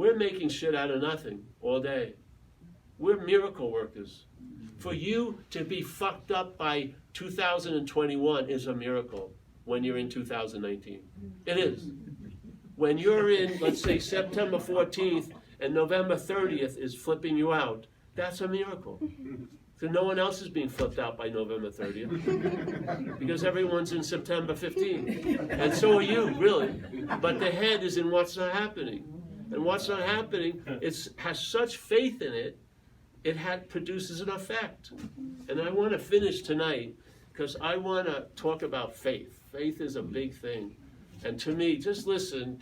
We're making shit out of nothing all day. We're miracle workers. For you to be fucked up by 2021 is a miracle when you're in 2019. It is. When you're in, let's say, September 14th and November 30th is flipping you out, that's a miracle. So no one else is being flipped out by November 30th because everyone's in September 15th. And so are you, really. But the head is in what's not happening. And what's not happening, has such faith in it, it produces an effect. And I want to finish tonight because I want to talk about faith. Faith is a big thing. And to me, just listen,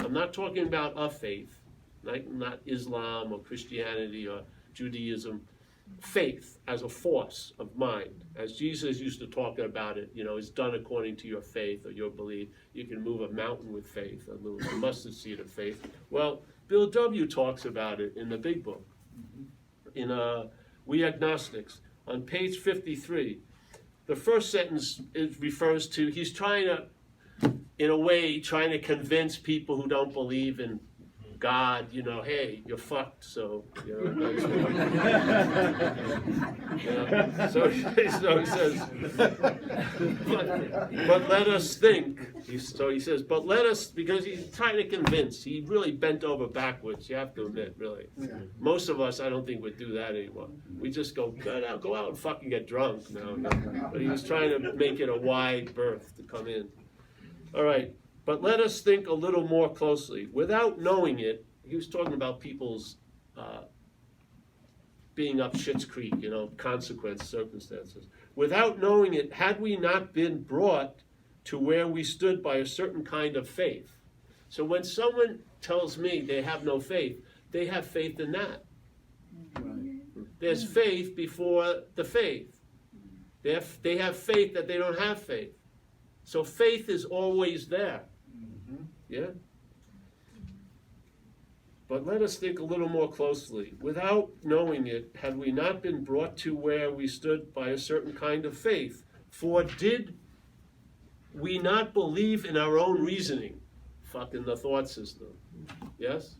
I'm not talking about a faith, not Islam or Christianity or Judaism. Faith as a force of mind, as Jesus used to talk about it, is done according to your faith or your belief. You can move a mountain with faith, a little mustard seed of faith. Well, Bill W. talks about it in the big book, in We Agnostics, on page 53. The first sentence refers to, he's trying to convince people who don't believe in God, hey, you're fucked, so, So he says, but let us think. So he says, but let us, because he's trying to convince. He really bent over backwards, you have to admit, really. Most of us, I don't think would do that anymore. We just go out and fucking get drunk now. But he was trying to make it a wide berth to come in. All right. But let us think a little more closely. Without knowing it, he was talking about people's being up Schitt's Creek, circumstances. Without knowing it, had we not been brought to where we stood by a certain kind of faith? So when someone tells me they have no faith, they have faith in that. Right. There's faith before the faith. They have faith that they don't have faith. So faith is always there. Yeah? But let us think a little more closely. Without knowing it, had we not been brought to where we stood by a certain kind of faith? For did we not believe in our own reasoning? Fucking the thought system. Yes?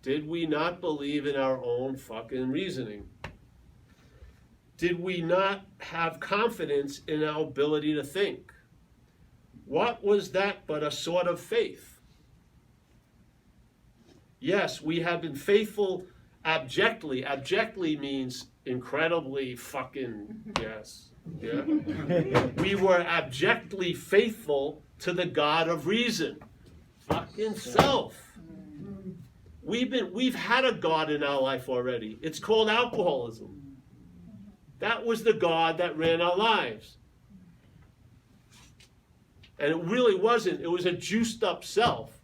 Did we not believe in our own fucking reasoning? Did we not have confidence in our ability to think? What was that but a sort of faith? Yes, we have been faithful abjectly. Abjectly means incredibly fucking, yes. Yeah. We were abjectly faithful to the God of reason. Fucking self. We've had a God in our life already. It's called alcoholism. That was the God that ran our lives. And it really wasn't. It was a juiced up self.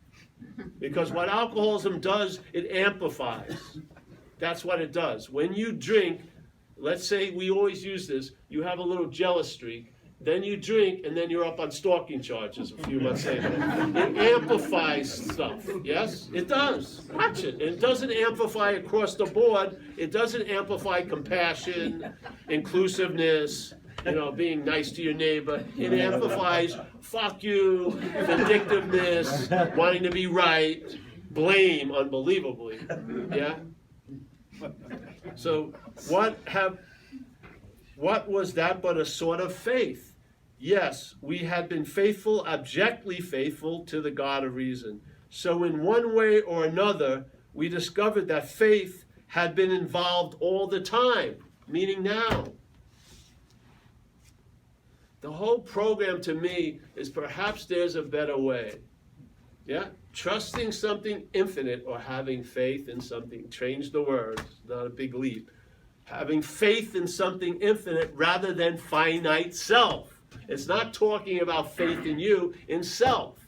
Because what alcoholism does, it amplifies. That's what it does. When you drink, let's say we always use this, you have a little jealous streak, then you drink, and then you're up on stalking charges a few months later. It amplifies stuff, yes? It does. Watch it. It doesn't amplify across the board. It doesn't amplify compassion, inclusiveness, being nice to your neighbor. It amplifies fuck you, vindictiveness, wanting to be right, blame, unbelievably. Yeah? So what was that but a sort of faith? Yes, we had been faithful, abjectly faithful to the God of reason. So in one way or another, we discovered that faith had been involved all the time, meaning now. The whole program to me is perhaps there's a better way. Yeah? Trusting something infinite or having faith in something. Change the words, not a big leap. Having faith in something infinite rather than finite self. It's not talking about faith in you, in self.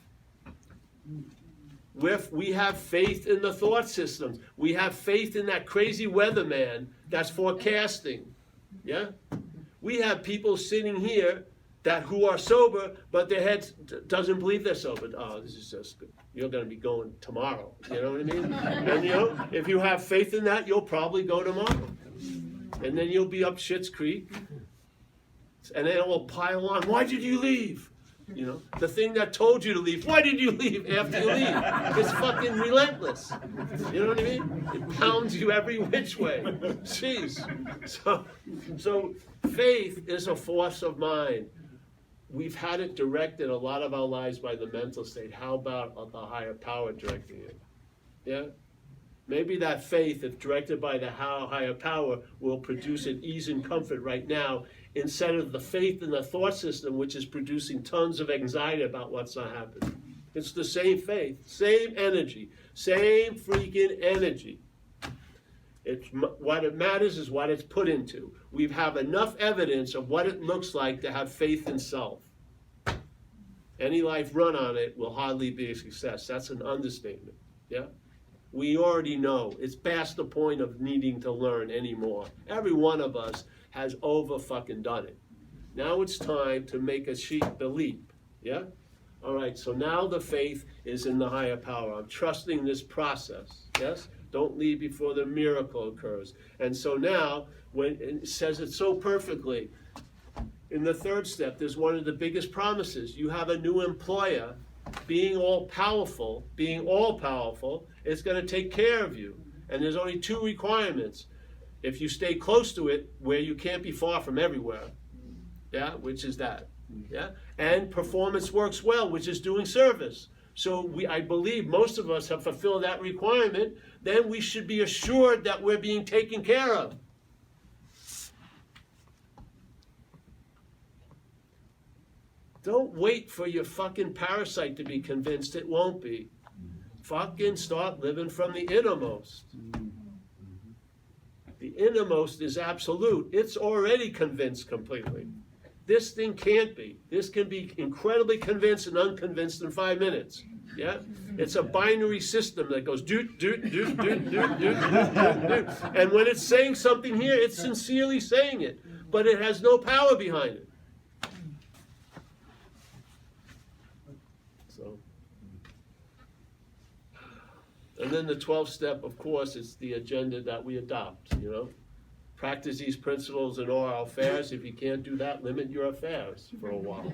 We have faith in the thought systems. We have faith in that crazy weatherman that's forecasting. Yeah? We have people sitting here who are sober, but their head doesn't believe they're sober. Oh, this is just good. You're going to be going tomorrow. You know what I mean? And if you have faith in that, you'll probably go tomorrow. And then you'll be up Schitt's Creek. And then it will pile on. Why did you leave? You know, the thing that told you to leave, why did you leave after you leave? It's fucking relentless. You know what I mean? It pounds you every which way. Jeez. So faith is a force of mind. We've had it directed a lot of our lives by the mental state. How about the higher power directing it? Yeah? Maybe that faith, if directed by the higher power, will produce an ease and comfort right now, instead of the faith in the thought system, which is producing tons of anxiety about what's not happening. It's the same faith, same energy, same freaking energy. What it matters is what it's put into. We have enough evidence of what it looks like to have faith in self. Any life run on it will hardly be a success. That's an understatement. Yeah? We already know. It's past the point of needing to learn anymore. Every one of us has over-fucking done it. Now it's time to make the leap. Yeah? All right, so now the faith is in the higher power. I'm trusting this process. Yes? Don't leave before the miracle occurs. And so now, when it says it so perfectly, in the third step, there's one of the biggest promises. You have a new employer, being all powerful, it's going to take care of you. And there's only two requirements. If you stay close to it, where you can't be far from everywhere, yeah, which is that, yeah, and performance works well, which is doing service. So I believe most of us have fulfilled that requirement. Then we should be assured that we're being taken care of. Don't wait for your fucking parasite to be convinced it won't be. Fucking start living from the innermost. The innermost is absolute. It's already convinced completely. This thing can't be. This can be incredibly convinced and unconvinced in 5 minutes. Yeah? It's a binary system that goes doot, doot, doot, doot, doot, doot, doot, doot. And when it's saying something here, it's sincerely saying it. But it has no power behind it. And then the 12th step, of course, is the agenda that we adopt, you know. Practice these principles in all our affairs. If you can't do that, limit your affairs for a while.